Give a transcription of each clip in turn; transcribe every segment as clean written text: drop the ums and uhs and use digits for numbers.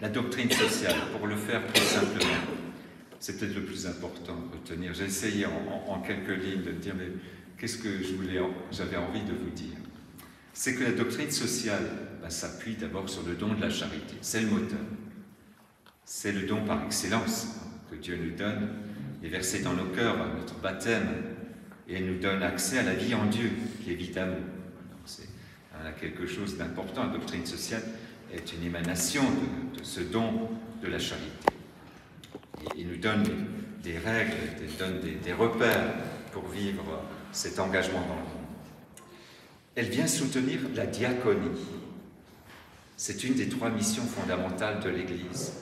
La doctrine sociale, pour le faire plus simplement, c'est peut-être le plus important à retenir. J'ai essayé en quelques lignes de dire, mais qu'est-ce que j'avais envie de vous dire? C'est que la doctrine sociale s'appuie d'abord sur le don de la charité. C'est le moteur. C'est le don par excellence que Dieu nous donne, est versé dans nos cœurs à notre baptême, et elle nous donne accès à la vie en Dieu, qui est vie d'amour. C'est quelque chose d'important. La doctrine sociale est une émanation de ce don de la charité. Et il nous donne des règles, il donne des repères pour vivre cet engagement dans le monde. Elle vient soutenir la diaconie. C'est une des 3 missions fondamentales de l'Église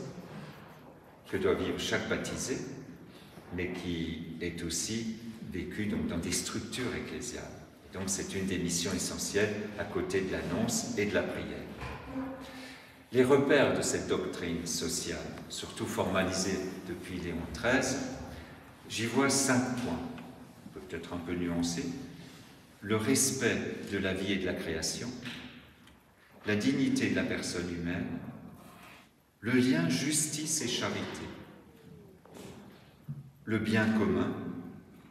que doit vivre chaque baptisé, mais qui est aussi vécue dans des structures ecclésiales. Donc c'est une des missions essentielles à côté de l'annonce et de la prière. Les repères de cette doctrine sociale, surtout formalisée depuis Léon XIII, j'y vois 5 points, peut-être un peu nuancés. Le respect de la vie et de la création, la dignité de la personne humaine, le lien justice et charité, le bien commun,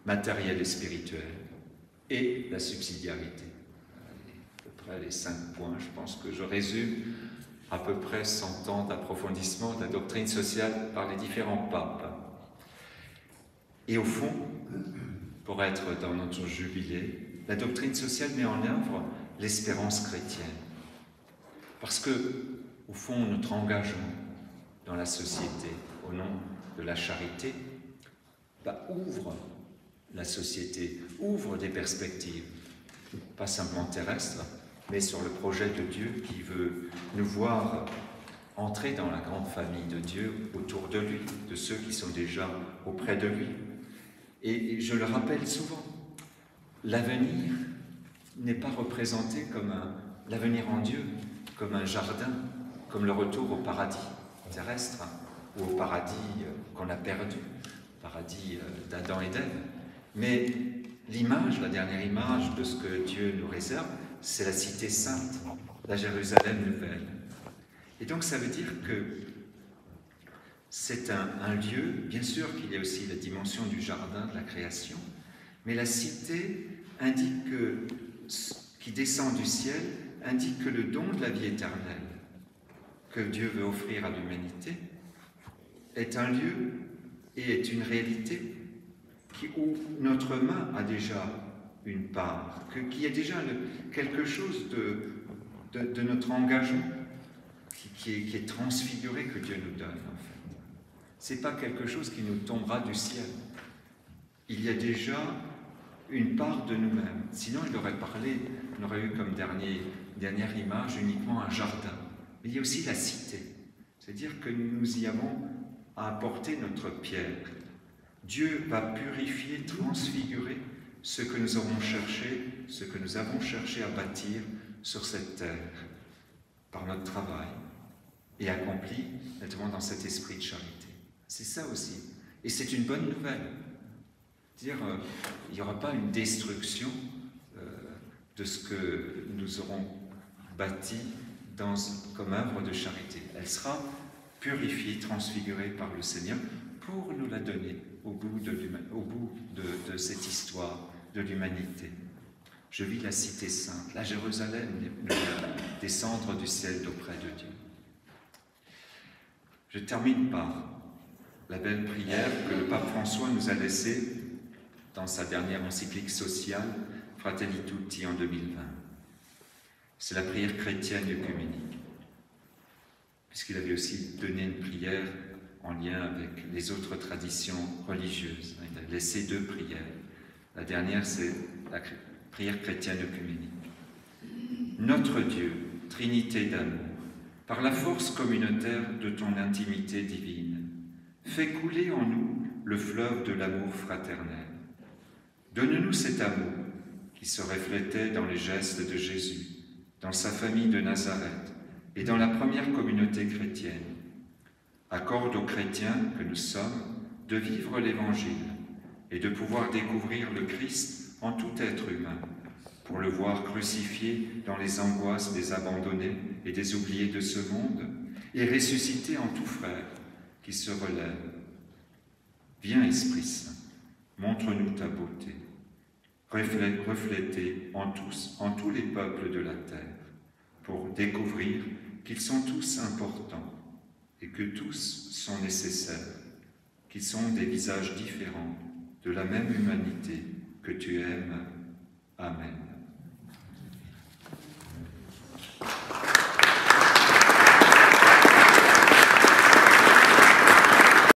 matériel et spirituel, et la subsidiarité. À peu près les 5 points, je pense que je résume à peu près 100 ans d'approfondissement de la doctrine sociale par les différents papes. Et au fond, pour être dans notre jubilé, la doctrine sociale met en œuvre l'espérance chrétienne. Parce que, au fond, notre engagement dans la société, au nom de la charité, ouvre la société, ouvre des perspectives, pas simplement terrestres, mais sur le projet de Dieu qui veut nous voir entrer dans la grande famille de Dieu autour de lui, de ceux qui sont déjà auprès de lui. Et je le rappelle souvent, l'avenir n'est pas représenté comme l'avenir en Dieu, comme un jardin, comme le retour au paradis terrestre, ou au paradis qu'on a perdu, le paradis d'Adam et d'Ève. Mais l'image, la dernière image de ce que Dieu nous réserve, c'est la cité sainte, la Jérusalem nouvelle. Et donc ça veut dire que c'est un lieu, bien sûr qu'il y a aussi la dimension du jardin, de la création, mais la cité indique qui descend du ciel, indique que le don de la vie éternelle que Dieu veut offrir à l'humanité est un lieu et est une réalité où notre main a déjà une part, qui est déjà quelque chose de notre engagement qui est transfiguré, que Dieu nous donne en fait. Ce n'est pas quelque chose qui nous tombera du ciel. Il y a déjà une part de nous-mêmes. Sinon, il aurait parlé, on aurait eu comme dernière image uniquement un jardin. Mais il y a aussi la cité. C'est-à-dire que nous y avons à apporter notre pierre. Dieu va purifier, transfigurer ce que nous avons cherché à bâtir sur cette terre, par notre travail, et accompli, notamment dans cet esprit de charité. C'est ça aussi. Et c'est une bonne nouvelle. C'est-à-dire, il n'y aura pas une destruction de ce que nous aurons bâti comme œuvre de charité. Elle sera purifiée, transfigurée par le Seigneur pour nous la donner au bout de cette histoire de l'humanité. Je vis la cité sainte, la Jérusalem descendre du ciel d'auprès de Dieu. Je termine par la belle prière que le pape François nous a laissée dans sa dernière encyclique sociale, Fratelli Tutti, en 2020. C'est la prière chrétienne œcuménique, puisqu'il avait aussi donné une prière en lien avec les autres traditions religieuses. Il a laissé 2 prières. La dernière, c'est la prière chrétienne œcuménique. Notre Dieu, Trinité d'amour, par la force communautaire de ton intimité divine, fais couler en nous le fleuve de l'amour fraternel. Donne-nous cet amour qui se reflétait dans les gestes de Jésus, dans sa famille de Nazareth et dans la première communauté chrétienne. Accorde aux chrétiens que nous sommes de vivre l'Évangile et de pouvoir découvrir le Christ en tout être humain, pour le voir crucifié dans les angoisses des abandonnés et des oubliés de ce monde, et ressuscité en tout frère qui se relève. Viens, Esprit Saint, montre-nous ta beauté, reflétée en tous les peuples de la terre, pour découvrir qu'ils sont tous importants et que tous sont nécessaires, qu'ils sont des visages différents de la même humanité que tu aimes. Amen.